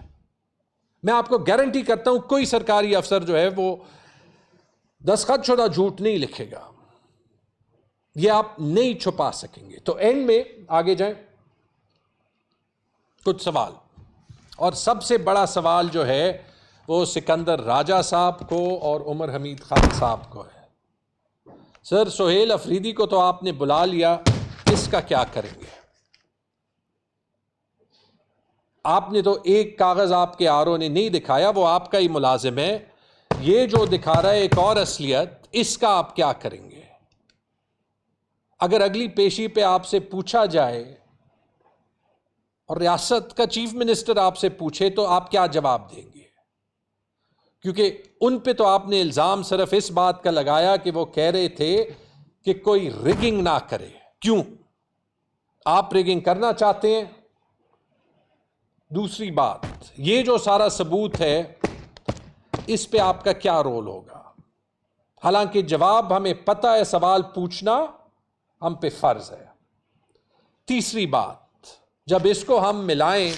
میں آپ کو گارنٹی کرتا ہوں کوئی سرکاری افسر جو ہے وہ دستخط شدہ جھوٹ نہیں لکھے گا, یہ آپ نہیں چھپا سکیں گے. تو اینڈ میں آگے جائیں, کچھ سوال, اور سب سے بڑا سوال جو ہے وہ سکندر راجہ صاحب کو اور عمر حمید خان صاحب کو ہے. سر سہیل افریدی کو تو آپ نے بلا لیا, اس کا کیا کریں گے؟ آپ نے تو ایک کاغذ آپ کے آر او نے نہیں دکھایا, وہ آپ کا ہی ملازم ہے. یہ جو دکھا رہا ہے ایک اور اصلیت, اس کا آپ کیا کریں گے؟ اگر اگلی پیشی پہ آپ سے پوچھا جائے اور ریاست کا چیف منسٹر آپ سے پوچھے تو آپ کیا جواب دیں گے؟ کیونکہ ان پہ تو آپ نے الزام صرف اس بات کا لگایا کہ وہ کہہ رہے تھے کہ کوئی ریگنگ نہ کرے. کیوں آپ ریگنگ کرنا چاہتے ہیں؟ دوسری بات, یہ جو سارا ثبوت ہے اس پہ آپ کا کیا رول ہوگا؟ حالانکہ جواب ہمیں پتہ ہے, سوال پوچھنا ہم پہ فرض ہے. تیسری بات, جب اس کو ہم ملائیں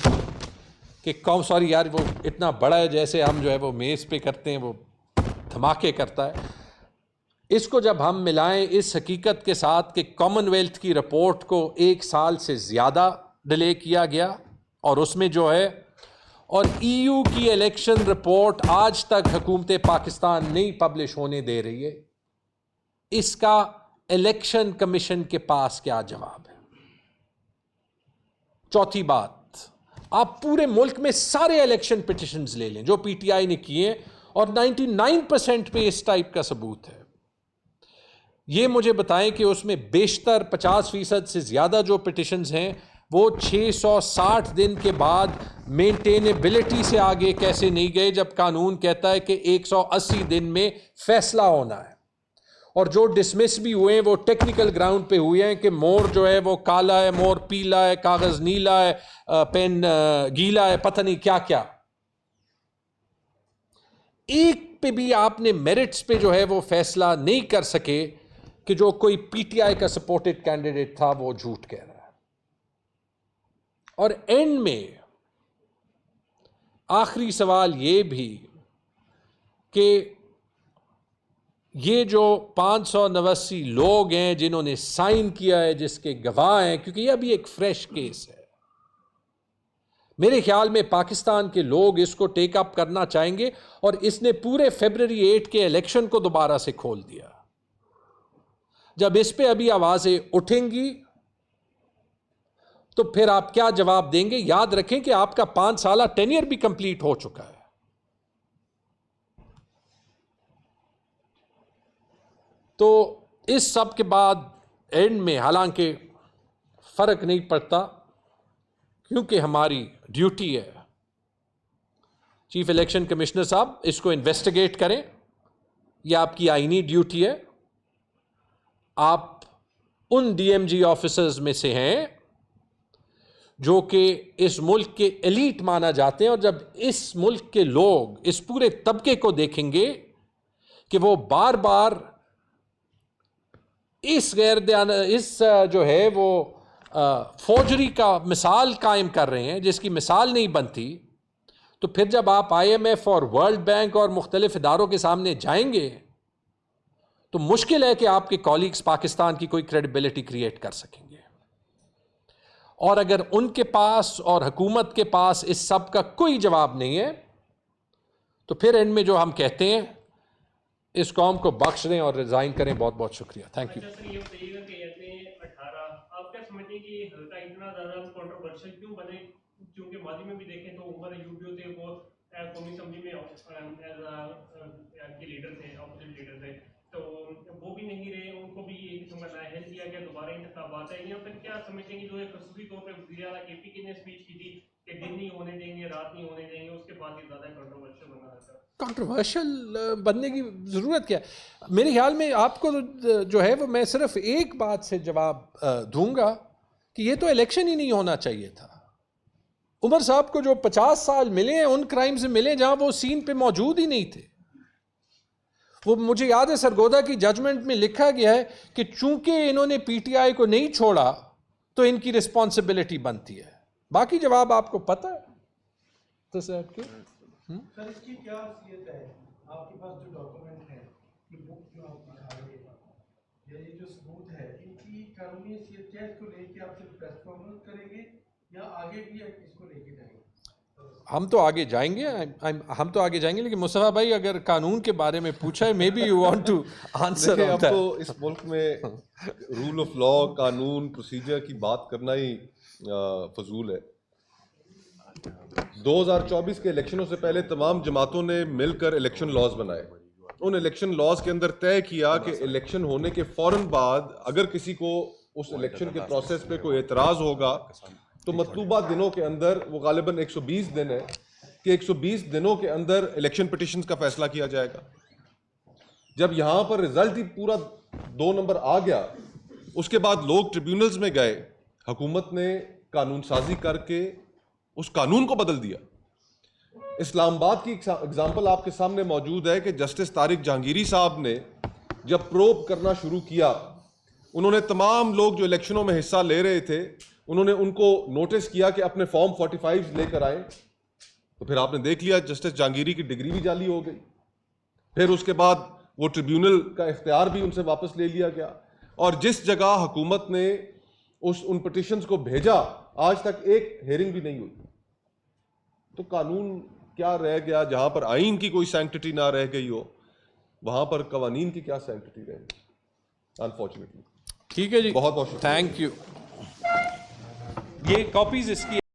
کہ سوری یار وہ اتنا بڑا ہے جیسے ہم جو ہے وہ میز پہ کرتے ہیں وہ دھماکے کرتا ہے, اس کو جب ہم ملائیں اس حقیقت کے ساتھ کہ کامن ویلتھ کی رپورٹ کو 1 سال سے زیادہ ڈیلے کیا گیا, اور اس میں جو ہے اور ای یو کی الیکشن رپورٹ آج تک حکومت پاکستان نہیں پبلش ہونے دے رہی ہے, اس کا الیکشن کمیشن کے پاس کیا جواب ہے؟ چوتھی بات, آپ پورے ملک میں سارے الیکشن پٹیشنز لے لیں جو پی ٹی آئی نے کیے, اور 99% پہ اس ٹائپ کا ثبوت ہے. یہ مجھے بتائیں کہ اس میں بیشتر 50% سے زیادہ جو پٹیشنز ہیں وہ 660 دن کے بعد مینٹینیبلٹی سے آگے کیسے نہیں گئے, جب قانون کہتا ہے کہ 180 دن میں فیصلہ ہونا ہے. اور جو ڈسمس بھی ہوئے ہیں وہ ٹیکنیکل گراؤنڈ پہ ہوئے ہیں کہ مور جو ہے وہ کالا ہے, مور پیلا ہے, کاغذ نیلا ہے, پین گیلا ہے, پتہ نہیں کیا کیا. ایک پہ بھی آپ نے میرٹس پہ جو ہے وہ فیصلہ نہیں کر سکے کہ جو کوئی پی ٹی آئی کا سپورٹڈ کینڈیڈیٹ تھا وہ جھوٹ کہہ رہا ہے. اور اینڈ میں آخری سوال یہ بھی کہ یہ جو 589 لوگ ہیں جنہوں نے سائن کیا ہے, جس کے گواہ ہیں, کیونکہ یہ ابھی ایک فریش کیس ہے, میرے خیال میں پاکستان کے لوگ اس کو ٹیک اپ کرنا چاہیں گے, اور اس نے پورے فیبرری 8 کے الیکشن کو دوبارہ سے کھول دیا. جب اس پہ ابھی آوازیں اٹھیں گی تو پھر آپ کیا جواب دیں گے؟ یاد رکھیں کہ آپ کا 5 سالہ ٹینیئر بھی کمپلیٹ ہو چکا ہے. تو اس سب کے بعد اینڈ میں حالانکہ فرق نہیں پڑتا کیونکہ ہماری ڈیوٹی ہے, چیف الیکشن کمشنر صاحب اس کو انویسٹیگیٹ کریں, یہ آپ کی آئینی ڈیوٹی ہے. آپ ان ڈی ایم جی آفیسرز میں سے ہیں جو کہ اس ملک کے ایلیٹ مانا جاتے ہیں, اور جب اس ملک کے لوگ اس پورے طبقے کو دیکھیں گے کہ وہ بار بار اس جو ہے وہ فوجری کا مثال قائم کر رہے ہیں جس کی مثال نہیں بنتی, تو پھر جب آپ آئی ایم ایف اور ورلڈ بینک اور مختلف اداروں کے سامنے جائیں گے تو مشکل ہے کہ آپ کے کالیگز پاکستان کی کوئی کریڈیبلٹی کریٹ کر سکیں گے. اور اگر ان کے پاس اور حکومت کے پاس اس سب کا کوئی جواب نہیں ہے تو پھر اینڈ میں جو ہم کہتے ہیں اس قوم کو بخش دیں اور ریزائن کریں. بہت بہت شکریہ. Thank you. سر یہ بتائیے گا کہ ایسے 18 آپ کیا سمجھتے ہیں کہ یہ حلقہ اتنا زیادہ کنٹروورشل کیوں بنے؟ کیونکہ ماضی میں بھی دیکھیں تو عمر ایوبی تھے, وہ قومی اسمبلی میں کے لیڈر تھے, اپوزیٹ لیڈر تھے, تو وہ بھی نہیں رہے, ان کو بھی ایک قسم کا نااہل کیا گیا, دوبارہ انتخابات ہے. یہاں پر کیا سمجھتے ہیں کہ جو خصوصی طور پہ وزیر اعلیٰ کے پی کے نے اسپیچ کی تھی کہ دن نہیں ہونے دیں گے, رات نہیں ہونے دیں گے, اس کے بعد یہ زیادہ کنٹروورشل بنا رہتا ہے. کنٹروورشل بننے کی ضرورت کیا ہے؟ میرے خیال میں آپ کو جو ہے وہ میں صرف ایک بات سے جواب دوں گا کہ یہ تو الیکشن ہی نہیں ہونا چاہیے تھا. عمر صاحب کو جو 50 سال ملے ہیں ان کرائم سے ملے جہاں وہ سین پہ موجود ہی نہیں تھے. وہ مجھے یاد ہے سرگودا کی ججمنٹ میں لکھا گیا ہے کہ چونکہ انہوں نے پی ٹی آئی کو نہیں چھوڑا تو ان کی رسپانسبلٹی بنتی ہے. باقی جواب آپ کو پتہ ہے. تو سر سر اس کی کیا حیثیت ہے؟ آپ کے پاس جو ڈاکومنٹ ہے یہ بک جو آپ دکھا رہے ہیں یا یہ جو ثبوت ہے ان کی قانونی حیثیت کیا ہے؟ اس کو لے کے آپ صرف پریس کانفرنس کریں گے یا آگے بھی اس کو لے کے جائیں گے؟ ہم تو آگے جائیں گے لیکن مصطفیٰ بھائی اگر قانون کے بارے میں پوچھا ہے maybe you want to answer. اب تو اس ملک میں رول آف لا, قانون, پروسیجر کی بات کرنا ہی فضول ہے. 2024 کے الیکشنوں سے پہلے تمام جماعتوں نے مل کر الیکشن لاز بنائے. ان الیکشن لاز کے اندر طے کیا کہ الیکشن ہونے کے فوراً بعد اگر کسی کو اس الیکشن کے پروسیس پہ کوئی اعتراض ہوگا تو مطلوبہ دنوں کے اندر, وہ غالباً 120 دن ہے, کہ 120 دنوں کے اندر الیکشن پٹیشنز کا فیصلہ کیا جائے گا. جب یہاں پر رزلٹ ہی پورا 2 نمبر آ گیا, اس کے بعد لوگ ٹریبیونلز میں گئے, حکومت نے قانون سازی کر کے اس قانون کو بدل دیا. اسلام آباد کی اگزامپل آپ کے سامنے موجود ہے کہ جسٹس طارق جہانگیری صاحب نے جب پروب کرنا شروع کیا, انہوں نے تمام لوگ جو الیکشنوں میں حصہ لے رہے تھے انہوں نے ان کو نوٹس کیا کہ اپنے فارم 45 لے کر آئیں. تو پھر آپ نے دیکھ لیا جسٹس جہانگیری کی ڈگری بھی جعلی ہو گئی. پھر اس کے بعد وہ ٹریبیونل کا اختیار بھی ان سے واپس لے لیا گیا, اور جس جگہ حکومت نے ان پٹیشنز کو بھیجا آج تک ایک ہیئرنگ بھی نہیں ہوئی. تو قانون کیا رہ گیا؟ جہاں پر آئین کی کوئی سینکٹٹی نہ رہ گئی ہو وہاں پر قوانین کی کیا سینکٹٹی رہے گی؟ انفارچونیٹلی. ٹھیک ہے جی, بہت بہت شکریہ. Thank you. یہ کاپیز اس کی